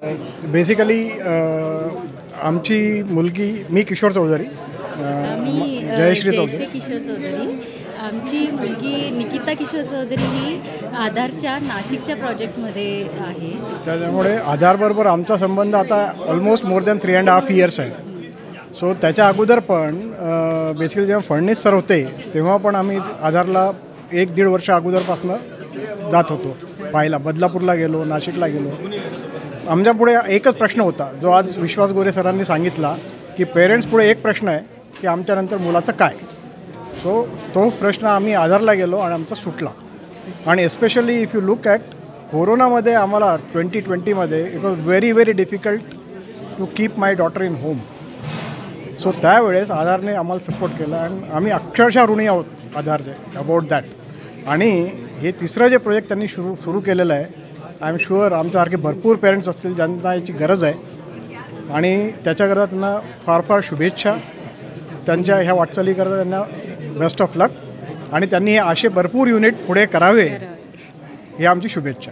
Basically आमची मुलगी मी किशोर चौधरी मी जयश्री जयश्री चौधरी किशोर चौधरी. आमची मुलगी निकिता किशोर चौधरी ही आधारच्या नाशिकच्या प्रोजेक्टमध्ये आहे. त्याच्यामुळे आधारबरोबर आमचा संबंध आता ऑलमोस्ट मोर दॅन 3.5 इयर्स आहे. सो त्याच्या अगोदर पण बेसिकली जेव्हा फडणीस सर होते तेव्हा पण आम्ही आधारला 1-1.5 वर्ष अगोदरपासून जात होतो पाहायला. बदलापूरला गेलो, नाशिकला गेलो. आमच्यापुढे एकच प्रश्न होता जो आज विश्वास गोरे सरांनी सांगितला की पेरेंट्सपुढे एक प्रश्न आहे की आमच्यानंतर मुलाचं काय. सो तो प्रश्न आम्ही आधारला गेलो आणि आमचा सुटला. आणि especially if you look at कोरोनामध्ये आम्हाला 2020मध्ये it was very difficult to keep my daughter in home. So त्यावेळेस आधारने आम्हाला सपोर्ट केला आणि आम्ही अक्षरशः ऋणी आहोत आधारचे अबाउट दॅट. आणि हे तिसरं जे प्रोजेक्ट त्यांनी सुरू केलेलं आहे, आय एम शुअर आमच्यासारखे भरपूर पेरेंट्स असतील ज्यांना याची गरज आहे आणि त्याच्याकरता त्यांना फार शुभेच्छा. त्यांच्या ह्या वाटचालीकरता त्यांना बेस्ट ऑफ लक आणि त्यांनी हे असे भरपूर युनिट पुढे करावे ही आमची शुभेच्छा.